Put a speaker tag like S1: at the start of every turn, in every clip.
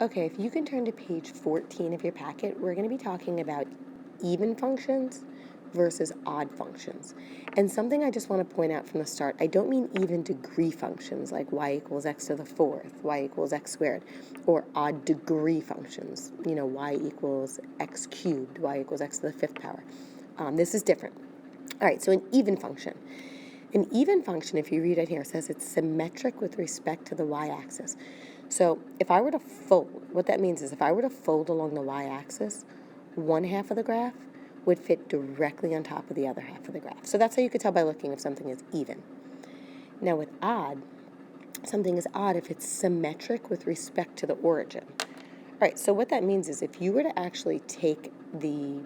S1: Okay, if you can turn to page 14 of your packet, we're going to be talking about even functions versus odd functions. And something I just want to point out from the start, I don't mean even degree functions like y equals x to the fourth, y equals x squared, or odd degree functions, y equals x cubed, y equals x to the fifth power. This is different. All right, so an even function. An even function, if you read it here, says it's symmetric with respect to the y-axis. So if I were to fold, what that means is if I were to fold along the y-axis, one half of the graph would fit directly on top of the other half of the graph. So that's how you could tell by looking if something is even. Now with odd, something is odd if it's symmetric with respect to the origin. All right, so what that means is if you were to actually take the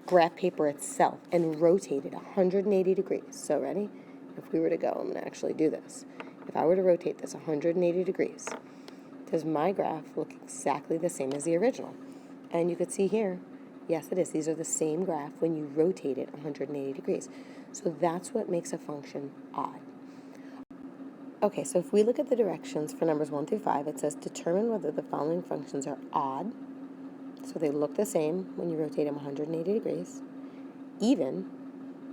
S1: graph paper itself and rotate it 180 degrees, so ready? If we were to go, I'm going to actually do this. If I were to rotate this 180 degrees, does my graph look exactly the same as the original? And you could see here, yes it is. These are the same graph when you rotate it 180 degrees. So that's what makes a function odd. Okay, so if we look at the directions for numbers 1 through 5, it says determine whether the following functions are odd, so they look the same when you rotate them 180 degrees, even,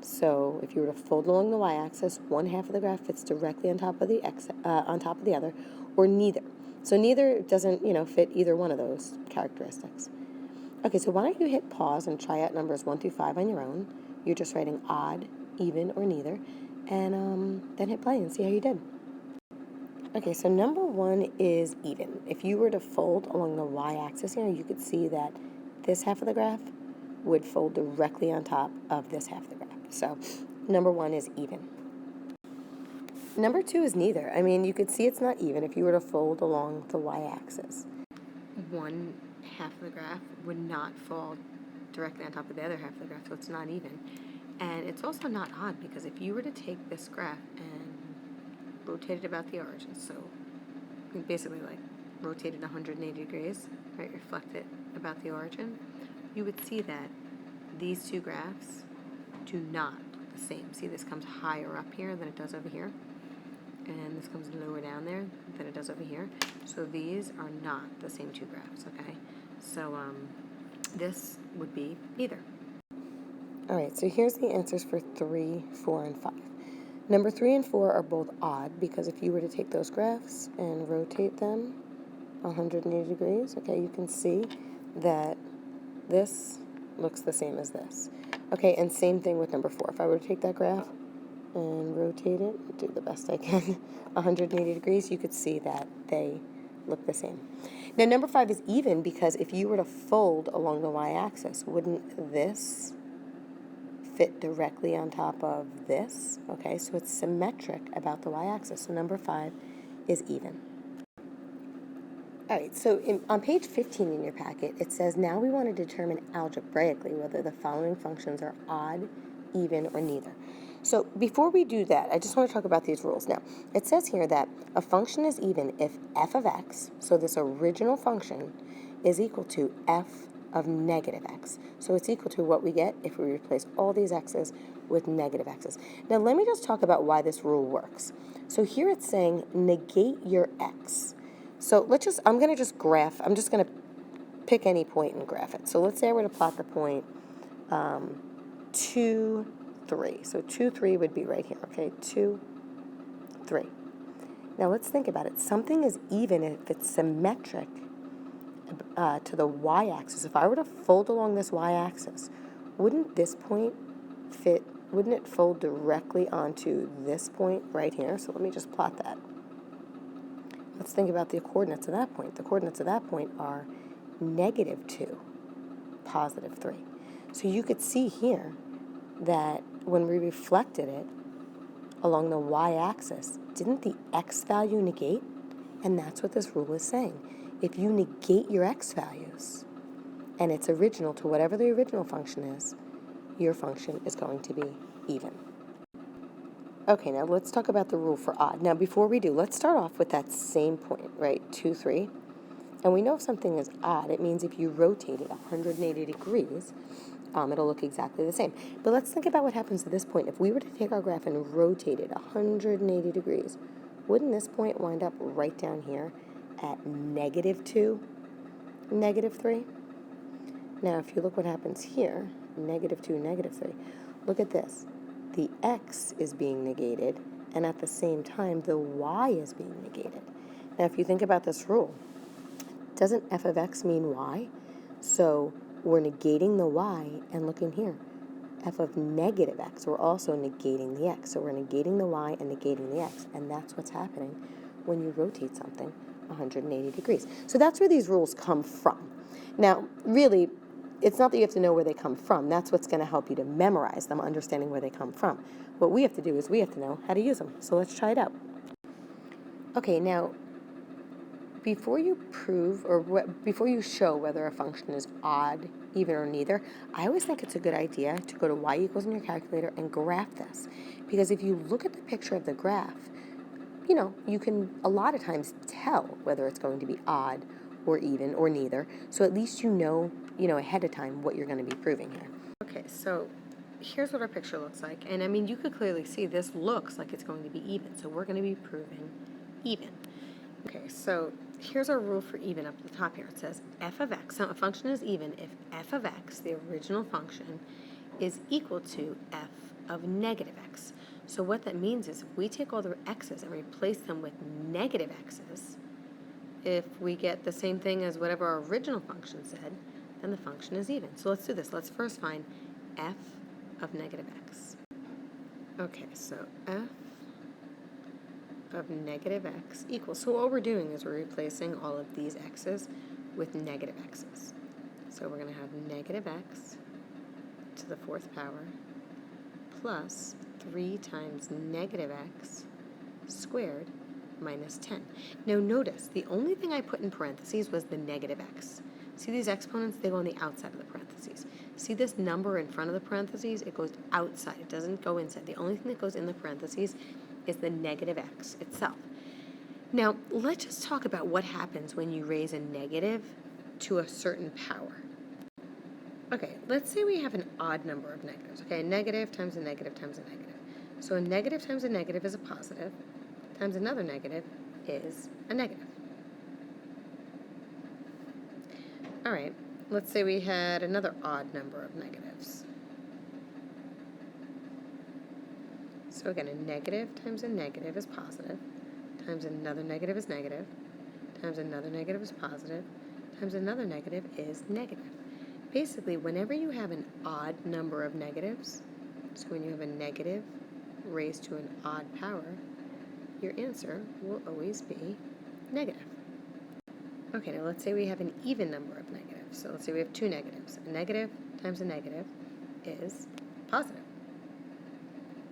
S1: so if you were to fold along the y-axis, one half of the graph fits directly on top of the other, or neither. So neither doesn't, fit either one of those characteristics. Okay, so why don't you hit pause and try out numbers 1 through 5 on your own. You're just writing odd, even, or neither, and then hit play and see how you did. Okay, so number 1 is even. If you were to fold along the y-axis here, you could see that this half of the graph would fold directly on top of this half of the graph. So number 1 is even. Number 2 is neither. I mean, you could see it's not even if you were to fold along the y-axis. One half of the graph would not fall directly on top of the other half of the graph, so it's not even. And it's also not odd because if you were to take this graph and rotate it about the origin, so basically like rotate it 180 degrees, right, reflect it about the origin, you would see that these two graphs do not look the same. See, this comes higher up here than it does over here, and this comes lower down there than it does over here. So these are not the same two graphs, okay? So this would be neither. All right, so here's the answers for 3, 4, and 5. Number 3 and 4 are both odd because if you were to take those graphs and rotate them 180 degrees, okay, you can see that this looks the same as this. Okay, and same thing with number 4. If I were to take that graph and rotate it, do the best I can, 180 degrees, you could see that they look the same. Now, number 5 is even because if you were to fold along the y-axis, wouldn't this fit directly on top of this? Okay, so it's symmetric about the y-axis. So number 5 is even. All right, so on page 15 in your packet, it says, now we want to determine algebraically whether the following functions are odd, even, or neither. So before we do that, I just want to talk about these rules. Now, it says here that a function is even if f of x, so this original function, is equal to f of negative x. So it's equal to what we get if we replace all these x's with negative x's. Now, let me just talk about why this rule works. So here it's saying negate your x. So I'm going to just pick any point and graph it. So let's say I were to plot the point 2, 3. So 2, 3 would be right here, okay? 2, 3. Now let's think about it. Something is even if it's symmetric to the y-axis. If I were to fold along this y-axis, wouldn't this point wouldn't it fold directly onto this point right here? So let me just plot that. Let's think about the coordinates of that point. The coordinates of that point are -2, +3. So you could see here that when we reflected it along the y-axis, didn't the x value negate? And that's what this rule is saying. If you negate your x values and it's original to whatever the original function is, your function is going to be even. Okay, now let's talk about the rule for odd. Now, before we do, let's start off with that same point, right? 2, 3. And we know if something is odd, it means if you rotate it 180 degrees, it'll look exactly the same. But let's think about what happens at this point. If we were to take our graph and rotate it 180 degrees, wouldn't this point wind up right down here at -2? negative 3. Now, if you look what happens here, negative 2, negative 3, look at this. The x is being negated, and at the same time, the y is being negated. Now, if you think about this rule, doesn't f of x mean y? So we're negating the y, and look in here. F of negative x, we're also negating the x. So we're negating the y and negating the x, and that's what's happening when you rotate something 180 degrees. So that's where these rules come from. Now, really, it's not that you have to know where they come from. That's what's going to help you to memorize them, understanding where they come from. What we have to do is we have to know how to use them. So let's try it out. Okay, now, before you prove or before you show whether a function is odd, even, or neither, I always think it's a good idea to go to y equals in your calculator and graph this. Because if you look at the picture of the graph, you can a lot of times tell whether it's going to be odd or even or neither. So at least you know ahead of time what you're going to be proving here. Okay, so here's what our picture looks like. And I mean, you could clearly see this looks like it's going to be even. So we're going to be proving even. Okay, so here's our rule for even up at the top here. It says f of x. So a function is even if f of x, the original function, is equal to f of negative x. So what that means is if we take all the x's and replace them with negative x's, if we get the same thing as whatever our original function said, then the function is even. So let's do this. Let's first find f of negative x. Okay, so f of negative x equals, so what we're doing is we're replacing all of these x's with negative x's. So we're going to have negative x to the 4th power plus 3 times negative x squared minus 10. Now notice, the only thing I put in parentheses was the negative x. See these exponents? They go on the outside of the parentheses. See this number in front of the parentheses? It goes outside. It doesn't go inside. The only thing that goes in the parentheses is the negative x itself. Now, let's just talk about what happens when you raise a negative to a certain power. Okay, let's say we have an odd number of negatives. Okay, a negative times a negative times a negative. So a negative times a negative is a positive, times another negative is a negative. All right, let's say we had another odd number of negatives. So again, a negative times a negative is positive, times another negative is negative, times another negative is positive, times another negative is negative. Basically, whenever you have an odd number of negatives, so when you have a negative raised to an odd power, your answer will always be negative. Okay, now let's say we have an even number of negatives. So let's say we have 2 negatives. A negative times a negative is positive.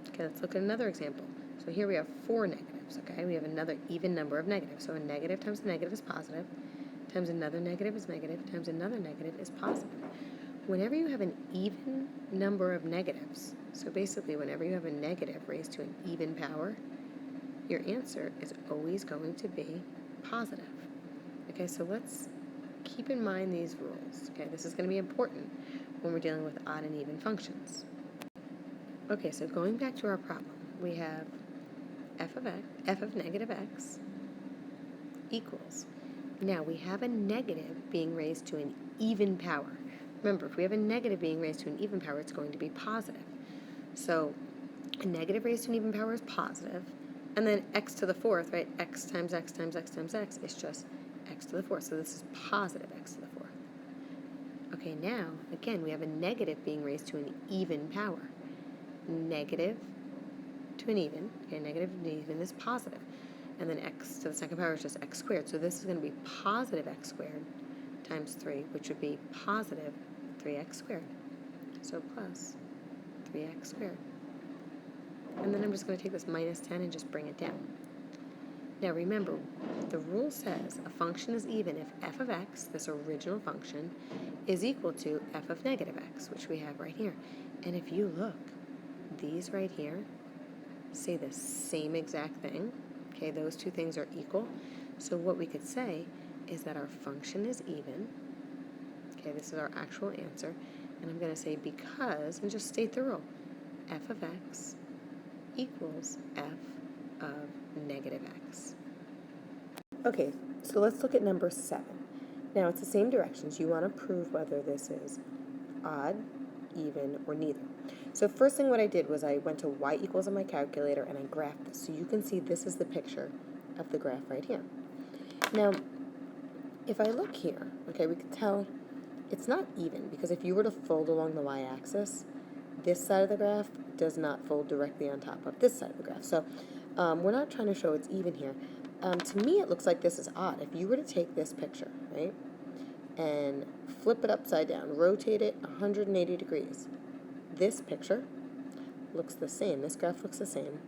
S1: Okay, let's look at another example. So here we have 4 negatives, okay? We have another even number of negatives. So a negative times a negative is positive, times another negative is negative, times another negative is positive. Whenever you have an even number of negatives, so basically whenever you have a negative raised to an even power, your answer is always going to be positive. Okay, so let's keep in mind these rules. Okay, this is going to be important when we're dealing with odd and even functions. Okay, so going back to our problem, we have f of negative x equals. Now we have a negative being raised to an even power. Remember, if we have a negative being raised to an even power, it's going to be positive. So a negative raised to an even power is positive, and then x to the 4th, right? X times x times x times x is just x to the 4th. So this is positive x to the 4th. Okay, now, again, we have a negative being raised to an even power. Negative to an even, okay, negative to an even is positive. And then x to the 2nd power is just x squared. So this is going to be positive x squared times 3, which would be positive 3x squared. So plus 3x squared. And then I'm just going to take this minus 10 and just bring it down. Now remember, the rule says a function is even if f of x, this original function, is equal to f of negative x, which we have right here. And if you look, these right here say the same exact thing. Okay, those two things are equal. So what we could say is that our function is even. Okay, this is our actual answer. And I'm going to say because, and just state the rule, f of x equals f of negative x. Okay, so let's look at number 7. Now it's the same directions. You want to prove whether this is odd, even, or neither. So first thing what I did was I went to y equals on my calculator and I graphed this. So you can see this is the picture of the graph right here. Now, if I look here, okay, we can tell it's not even, because if you were to fold along the y-axis, this side of the graph does not fold directly on top of this side of the graph. So we're not trying to show it's even here. To me, it looks like this is odd. If you were to take this picture, right, and flip it upside down, rotate it 180 degrees, this picture looks the same. This graph looks the same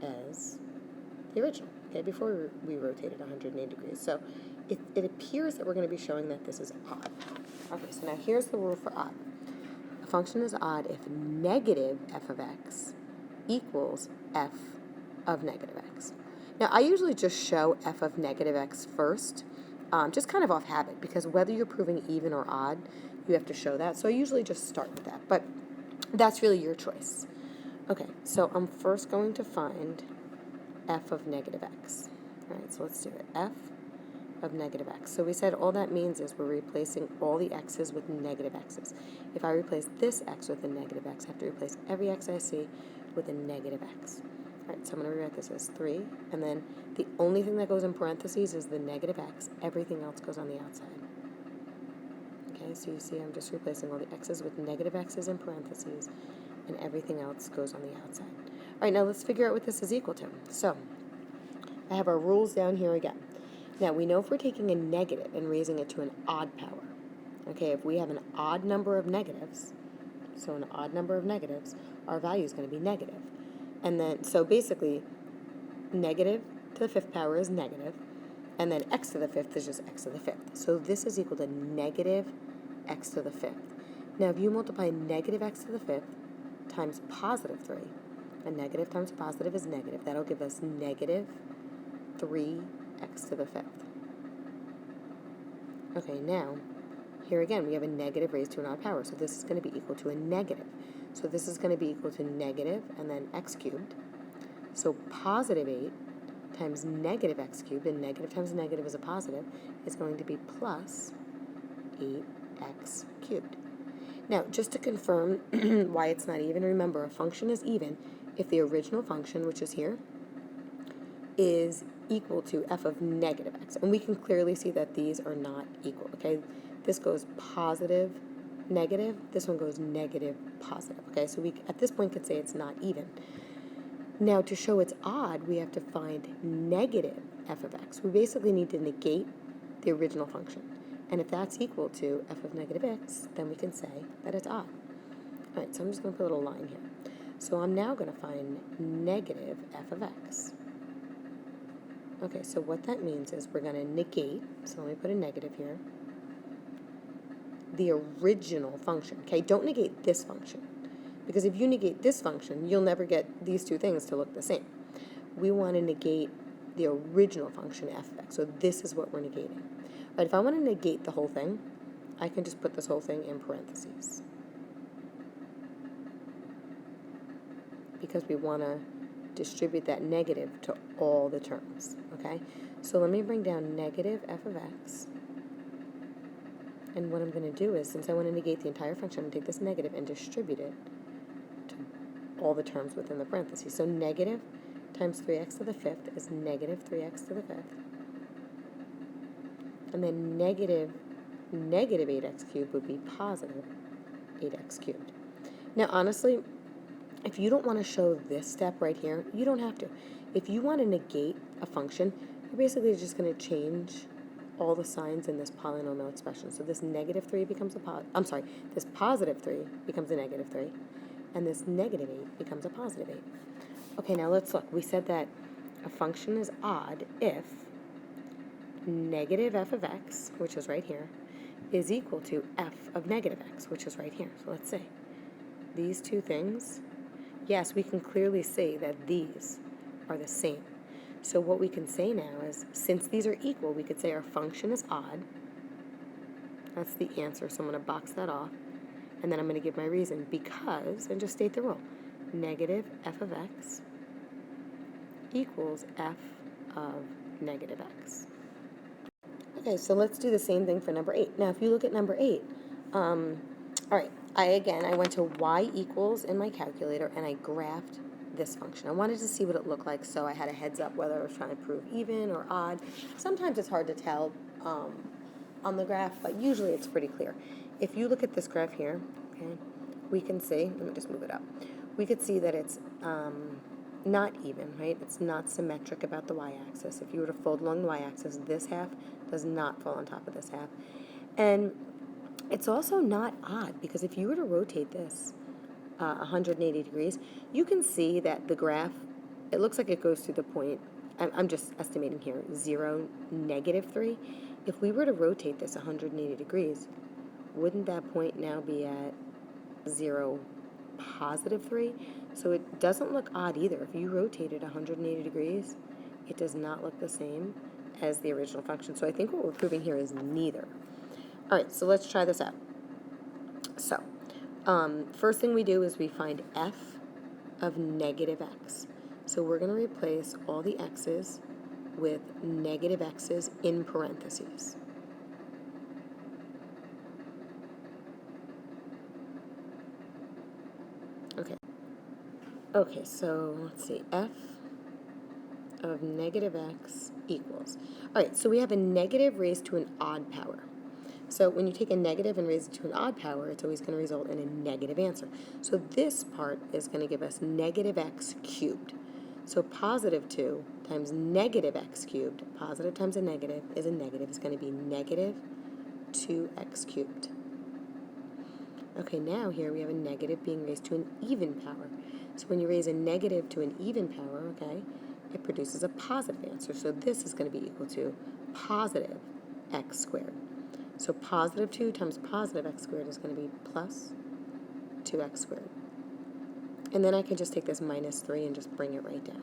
S1: as the original, okay, before we rotated 180 degrees. So it appears that we're going to be showing that this is odd. Okay, so now here's the rule for odd. A function is odd if negative f of x equals f of negative x. Now, I usually just show f of negative x first, just kind of off habit, because whether you're proving even or odd, you have to show that. So I usually just start with that, but that's really your choice. Okay, so I'm first going to find f of negative x. All right, so let's do it. F of negative x. So we said all that means is we're replacing all the x's with negative x's. If I replace this x with a negative x, I have to replace every x I see with a negative x. All right, so I'm going to rewrite this as 3, and then the only thing that goes in parentheses is the negative x. Everything else goes on the outside. Okay, so you see I'm just replacing all the x's with negative x's in parentheses, and everything else goes on the outside. All right, now let's figure out what this is equal to. So I have our rules down here again. Now, we know if we're taking a negative and raising it to an odd power, okay, if we have an odd number of negatives, so an odd number of negatives, our value is going to be negative. And then, so basically, negative to the fifth power is negative, and then x to the fifth is just x to the fifth. So this is equal to negative x to the fifth. Now, if you multiply negative x to the fifth times positive 3, and negative times positive is negative, that'll give us negative 3x to the fifth. Okay, now, here again, we have a negative raised to an odd power, so this is going to be equal to a negative. So this is going to be equal to negative and then x cubed. So positive 8 times negative x cubed, and negative times negative is a positive, is going to be plus 8x cubed. Now, just to confirm why it's not even, remember, a function is even if the original function, which is here, is equal to f of negative x. And we can clearly see that these are not equal, okay? This goes positive, negative. This one goes negative, positive, okay? So we, at this point, could say it's not even. Now, to show it's odd, we have to find negative f of x. We basically need to negate the original function. And if that's equal to f of negative x, then we can say that it's odd. All right, so I'm just going to put a little line here. So I'm now going to find negative f of x. Okay, so what that means is we're going to negate, so let me put a negative here, the original function. Okay, don't negate this function, because if you negate this function, you'll never get these two things to look the same. We want to negate the original function f of x, so this is what we're negating. All right, if I want to negate the whole thing, I can just put this whole thing in parentheses, because we want to distribute that negative to all the terms, okay? So let me bring down negative f of x, and what I'm going to do is, since I want to negate the entire function, I'm going to take this negative and distribute it to all the terms within the parentheses. So negative times 3x to the fifth is negative 3x to the fifth, and then negative 8x cubed would be positive 8x cubed. Now, honestly, if you don't want to show this step right here, you don't have to. If you want to negate a function, you're basically just going to change all the signs in this polynomial expression. So this negative 3 becomes a this positive 3 becomes a negative 3, and this negative 8 becomes a positive 8. Okay, now let's look. We said that a function is odd if negative f of x, which is right here, is equal to f of negative x, which is right here. So let's say these two things, yes, we can clearly see that these are the same. So what we can say now is, since these are equal, we could say our function is odd. That's the answer, so I'm going to box that off. And then I'm going to give my reason, because, and just state the rule, negative f of x equals f of negative x. Okay, so let's do the same thing for number 8. Now, if you look at number 8, all right, I went to y equals in my calculator, and I graphed this function. I wanted to see what it looked like, so I had a heads up whether I was trying to prove even or odd. Sometimes it's hard to tell on the graph, but usually it's pretty clear. If you look at this graph here, okay, we can see, let me just move it up. We could see that it's not even, right? It's not symmetric about the y-axis. If you were to fold along the y-axis, this half does not fall on top of this half. And it's also not odd, because if you were to rotate this 180 degrees, you can see that the graph, it looks like it goes through the point, I'm just estimating here, 0, -3. If we were to rotate this 180 degrees, wouldn't that point now be at 0, +3? So it doesn't look odd either. If you rotate it 180 degrees, it does not look the same as the original function. So I think what we're proving here is neither. All right, so let's try this out. So first thing we do is we find f of -x. So we're going to replace all the x's with negative x's in parentheses. Okay, so let's see, f of -x equals. All right, so we have a negative raised to an odd power. So when you take a negative and raise it to an odd power, it's always going to result in a negative answer. So this part is going to give us -x cubed. So positive 2 times -x cubed, positive times a negative is going to be -2x cubed. Okay, now here we have a negative being raised to an even power. So when you raise a negative to an even power, okay, it produces a positive answer. So this is going to be equal to positive x squared. So positive 2 times positive x squared is going to be plus 2x squared. And then I can just take this -3 and just bring it right down.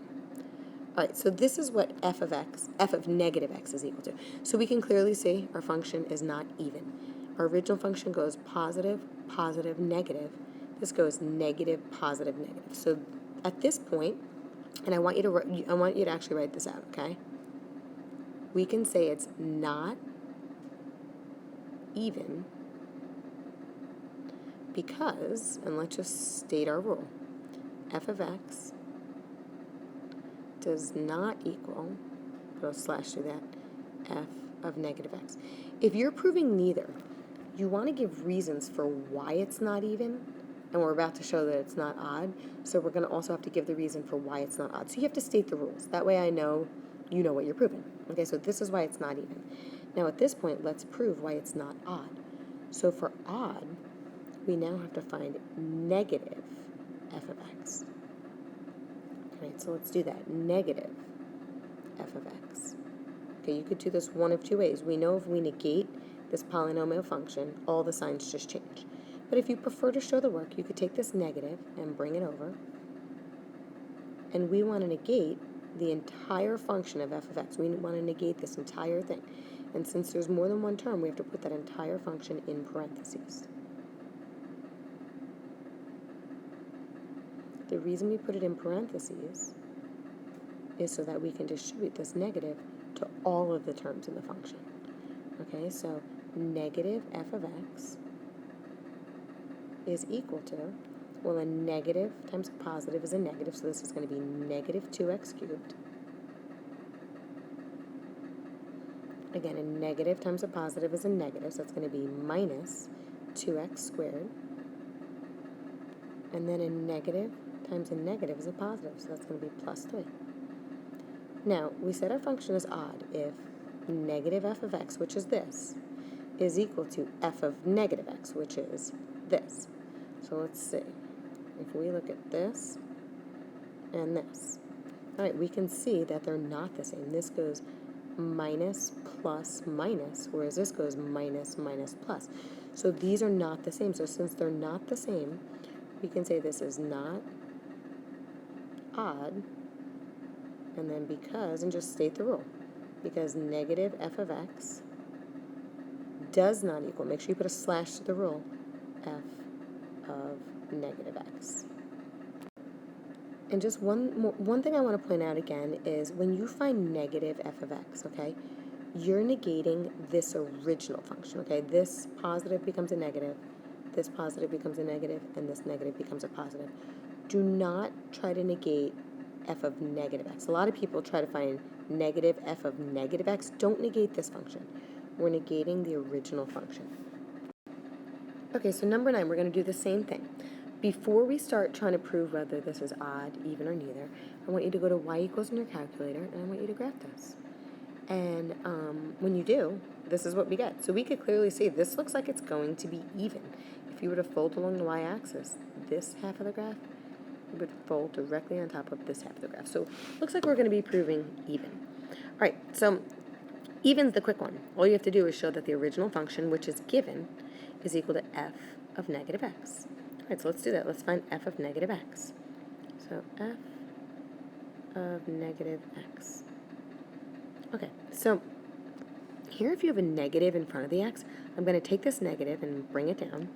S1: All right, so this is what f of -x is equal to. So we can clearly see our function is not even. Our original function goes positive, positive, negative. This goes negative, positive, negative. So at this point, and I want you to actually write this out, okay? We can say it's not even because, and let's just state our rule, f of x does not equal, put a slash through that, f of -x. If you're proving neither, you want to give reasons for why it's not even, and we're about to show that it's not odd, so we're going to also have to give the reason for why it's not odd. So you have to state the rules. That way I know you know what you're proving. Okay, so this is why it's not even. Now at this point, let's prove why it's not odd. So for odd, we now have to find negative f of x. All right, so let's do that. Negative f of x. Okay, you could do this one of two ways. We know if we negate this polynomial function, all the signs just change. But if you prefer to show the work, you could take this negative and bring it over. And we want to negate the entire function of f of x. We want to negate this entire thing. And since there's more than one term, we have to put that entire function in parentheses. The reason we put it in parentheses is so that we can distribute this negative to all of the terms in the function. Okay, so negative f of x is equal to, well, a negative times a positive is a negative, so this is going to be -2x cubed. Again, a negative times a positive is a negative, so it's going to be -2x squared. And then a negative times a negative is a positive, so that's going to be +3. Now, we said our function is odd if negative f of x, which is this, is equal to f of -x, which is this. So let's see. If we look at this and this, all right, we can see that they're not the same. This goes minus, plus, minus, whereas this goes minus, minus, plus. So these are not the same. So since they're not the same, we can say this is not odd, and then because, and just state the rule, because negative f of x does not equal, make sure you put a slash to the rule, f of -x. And just one thing I want to point out again is when you find negative f of x, okay, you're negating this original function, okay? This positive becomes a negative, this positive becomes a negative, and this negative becomes a positive. Do not try to negate f of negative x. A lot of people try to find negative f of negative x. Don't negate this function. We're negating the original function. Okay, so number 9, we're going to do the same thing. Before we start trying to prove whether this is odd, even, or neither, I want you to go to y equals in your calculator, and I want you to graph this. And when you do, this is what we get. So we could clearly see this looks like it's going to be even. If you were to fold along the y-axis, this half of the graph would fold directly on top of this half of the graph. So it looks like we're going to be proving even. All right, so even's the quick one. All you have to do is show that the original function, which is given, is equal to f of negative x. All right, so let's do that. Let's find f of negative x. So f of negative x. Okay, so here if you have a negative in front of the x, I'm going to take this negative and bring it down.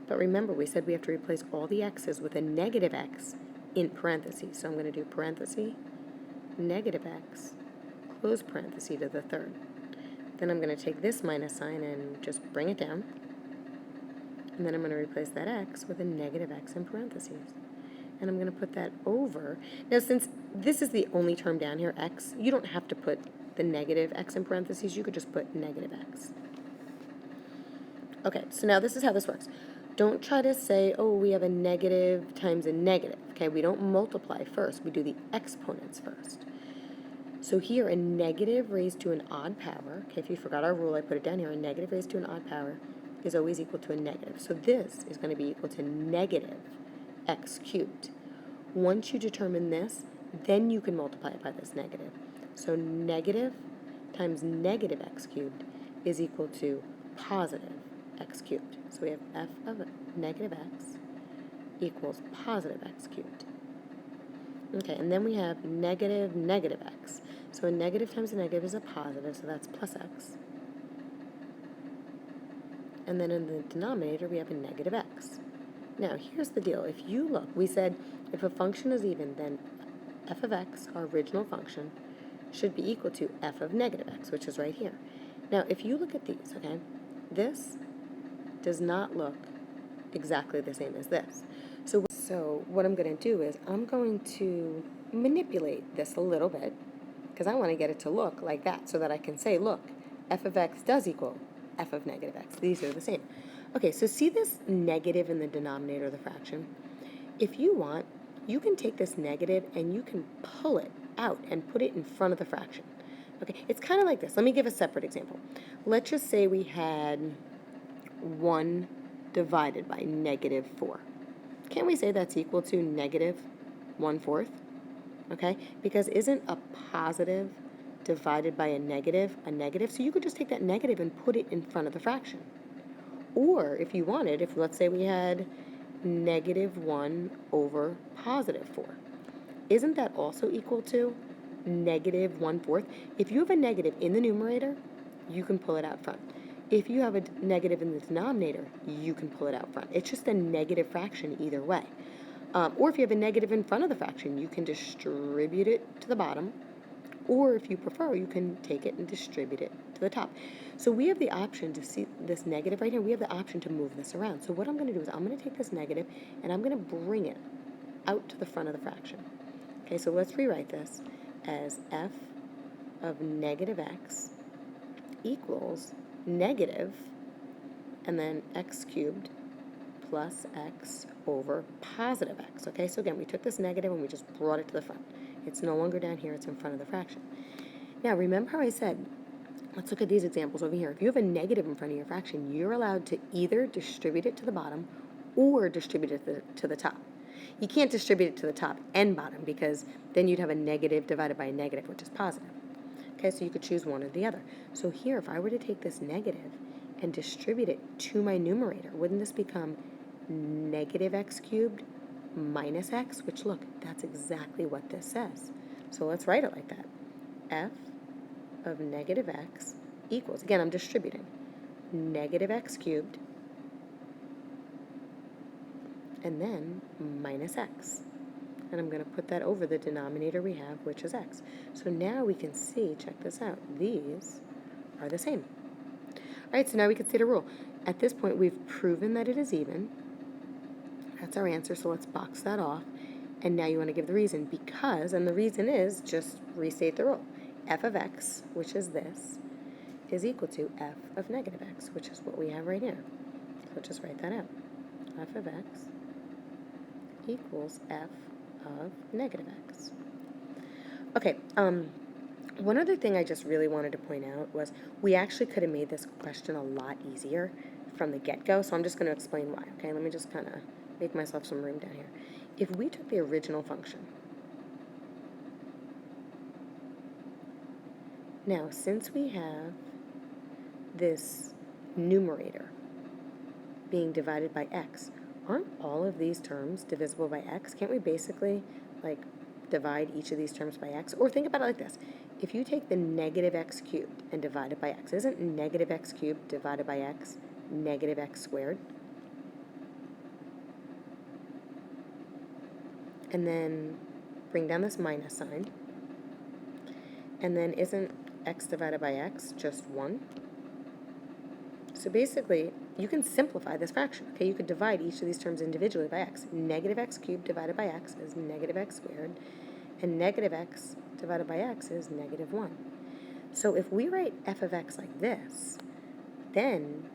S1: But remember, we said we have to replace all the x's with a negative x in parentheses. So I'm going to do parenthesis, negative x, close parenthesis to the third. Then I'm going to take this minus sign and just bring it down. And then I'm going to replace that x with a negative x in parentheses. And I'm going to put that over. Now, since this is the only term down here, x, you don't have to put the negative x in parentheses. You could just put negative x. Okay, so now this is how this works. Don't try to say, oh, we have a negative times a negative. Okay, we don't multiply first. We do the exponents first. So here, a negative raised to an odd power, okay, if you forgot our rule, I put it down here, a negative raised to an odd power is always equal to a negative. So this is going to be equal to negative x cubed. Once you determine this, then you can multiply it by this negative. So negative times negative x cubed is equal to positive x cubed. So we have f of negative x equals positive x cubed. Okay, and then we have negative negative x. So a negative times a negative is a positive, so that's plus x. And then in the denominator, we have a negative x. Now, here's the deal. If you look, we said if a function is even, then f of x, our original function, should be equal to f of negative x, which is right here. Now, if you look at these, okay, this does not look exactly the same as this. So what I'm going to do is I'm going to manipulate this a little bit because I want to get it to look like that so that I can say, look, f of x does equal f of negative x. These are the same. Okay, so see this negative in the denominator of the fraction? If you want, you can take this negative and you can pull it out and put it in front of the fraction. Okay, it's kind of like this. Let me give a separate example. Let's just say we had 1 divided by negative 4. Can't we say that's equal to negative 1/4? Okay, because isn't a positive divided by a negative? So you could just take that negative and put it in front of the fraction. Or if you wanted, if let's say we had negative 1 over positive 4, isn't that also equal to negative 1/4? If you have a negative in the numerator, you can pull it out front. If you have a negative in the denominator, you can pull it out front. It's just a negative fraction either way. Or if you have a negative in front of the fraction, you can distribute it to the bottom. Or if you prefer, you can take it and distribute it to the top. So we have the option to see this negative right here. We have the option to move this around. So what I'm going to do is I'm going to take this negative and I'm going to bring it out to the front of the fraction. Okay, so let's rewrite this as f of negative x equals negative, and then x cubed plus x over positive x. Okay, so again, we took this negative and we just brought it to the front. It's no longer down here, it's in front of the fraction. Now, remember how I said, let's look at these examples over here. If you have a negative in front of your fraction, you're allowed to either distribute it to the bottom or distribute it to the top. You can't distribute it to the top and bottom because then you'd have a negative divided by a negative, which is positive. Okay, so you could choose one or the other. So here, if I were to take this negative and distribute it to my numerator, wouldn't this become negative x cubed minus x? Which, look, that's exactly what this says. So let's write it like that. F of negative x equals, again, I'm distributing, negative x cubed, and then minus x. and I'm going to put that over the denominator we have, which is x. So now we can see, check this out, these are the same. All right, so now we can see the rule. At this point, we've proven that it is even. That's our answer, so let's box that off. And now you want to give the reason, because, and the reason is, just restate the rule. F of x, which is this, is equal to f of negative x, which is what we have right here. So just write that out. F of x equals f of negative x. Okay, one other thing I just really wanted to point out was we actually could have made this question a lot easier from the get-go, so I'm just going to explain why. Okay, let me just kind of make myself some room down here. If we took the original function, now since we have this numerator being divided by x, aren't all of these terms divisible by x? Can't we basically, like, divide each of these terms by x? Or think about it like this. If you take the negative x cubed and divide it by x, isn't negative x cubed divided by x negative x squared? And then bring down this minus sign. And then isn't x divided by x just 1? So basically, you can simplify this fraction. Okay, you could divide each of these terms individually by x. Negative x cubed divided by x is negative x squared, and negative x divided by x is negative 1. So if we write f of x like this, then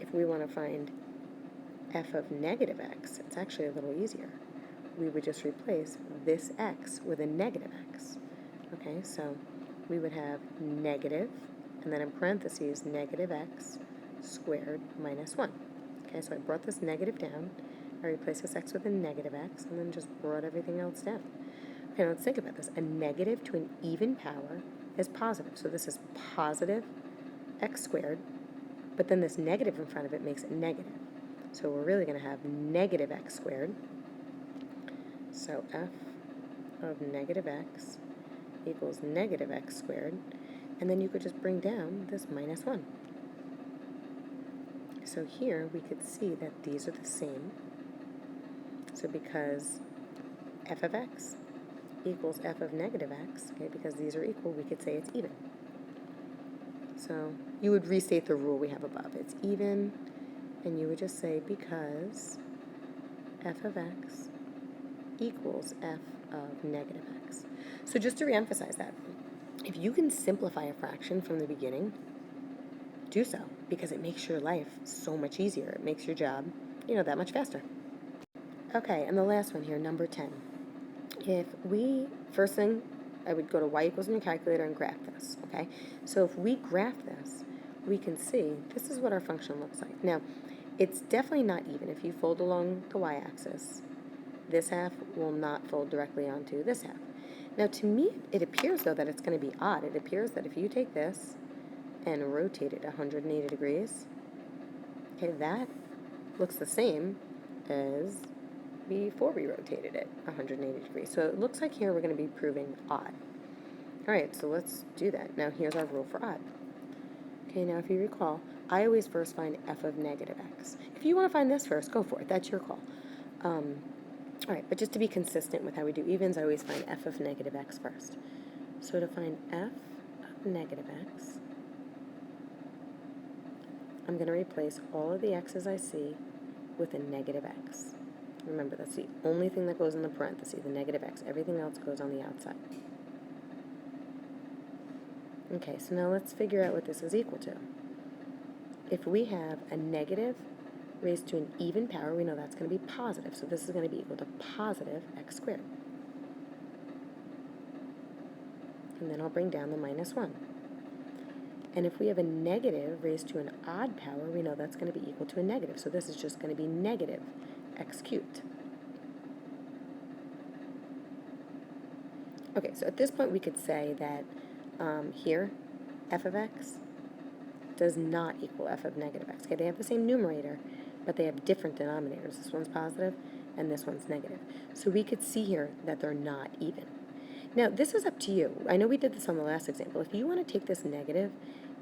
S1: if we want to find f of negative x, it's actually a little easier. We would just replace this x with a negative x. Okay, so we would have negative, and then in parentheses, negative x squared minus 1. Okay, so I brought this negative down, I replaced this x with a negative x, and then just brought everything else down. Okay, let's think about this. A negative to an even power is positive, so this is positive x squared, but then this negative in front of it makes it negative. So we're really going to have negative x squared. So f of negative x equals negative x squared, and then you could just bring down this minus 1. So here we could see that these are the same. So because f of x equals f of negative x, okay, because these are equal, we could say it's even. So you would restate the rule we have above. It's even, and you would just say because f of x equals f of negative x. So just to reemphasize that, if you can simplify a fraction from the beginning, do so, because it makes your life so much easier. It makes your job, that much faster. Okay, and the last one here, number 10. If we, first thing, I would go to y equals in your calculator and graph this, okay? So if we graph this, we can see this is what our function looks like. Now, it's definitely not even. If you fold along the y-axis, this half will not fold directly onto this half. Now, to me, it appears, though, that it's going to be odd. It appears that if you take this and rotate it 180 degrees, okay, that looks the same as before we rotated it 180 degrees. So it looks like here we're going to be proving odd. All right, so let's do that. Now, here's our rule for odd. Okay, now if you recall, I always first find f of negative x. If you want to find this first, go for it. That's your call. All right, but just to be consistent with how we do evens, I always find f of negative x first. So to find f of negative x, I'm going to replace all of the x's I see with a negative x. Remember, that's the only thing that goes in the parenthesis, the negative x. Everything else goes on the outside. Okay, so now let's figure out what this is equal to. If we have a negative raised to an even power, we know that's going to be positive. So this is going to be equal to positive x squared. And then I'll bring down the minus 1. And if we have a negative raised to an odd power, we know that's going to be equal to a negative. So this is just going to be negative x cubed. Okay, so at this point we could say that here, f of x does not equal f of negative x. Okay, they have the same numerator, but they have different denominators. This one's positive, and this one's negative. So we could see here that they're not even. Now, this is up to you. I know we did this on the last example. If you want to take this negative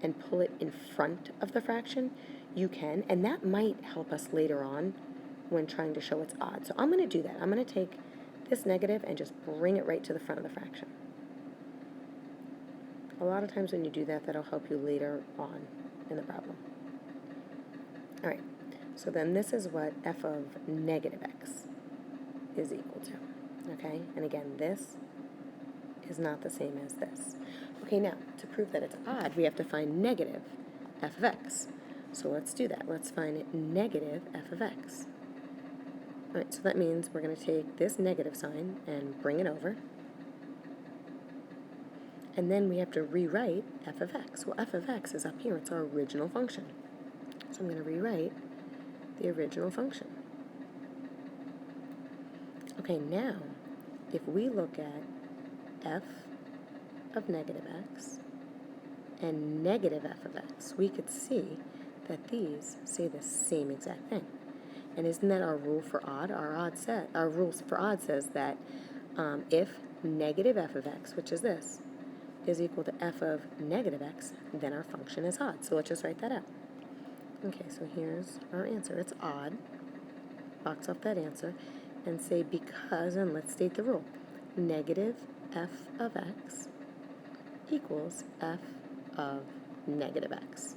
S1: and pull it in front of the fraction, you can, and that might help us later on when trying to show it's odd. So I'm going to do that. I'm going to take this negative and just bring it right to the front of the fraction. A lot of times when you do that, that'll help you later on in the problem. All right, so then this is what f of negative x is equal to, okay? And again, this is not the same as this. Okay, now, to prove that it's odd, we have to find negative f of x. So let's do that. Let's find negative f of x. All right, so that means we're going to take this negative sign and bring it over. And then we have to rewrite f of x. Well, f of x is up here. It's our original function. So I'm going to rewrite the original function. Okay, now, if we look at f of negative x and negative f of x, we could see that these say the same exact thing. And isn't that our rule for odd? Our rule for odd says that if negative f of x, which is this, is equal to f of negative x, then our function is odd. So let's just write that out. Okay, so here's our answer. It's odd. Box off that answer and say because, and let's state the rule, negative f of x equals f of negative x.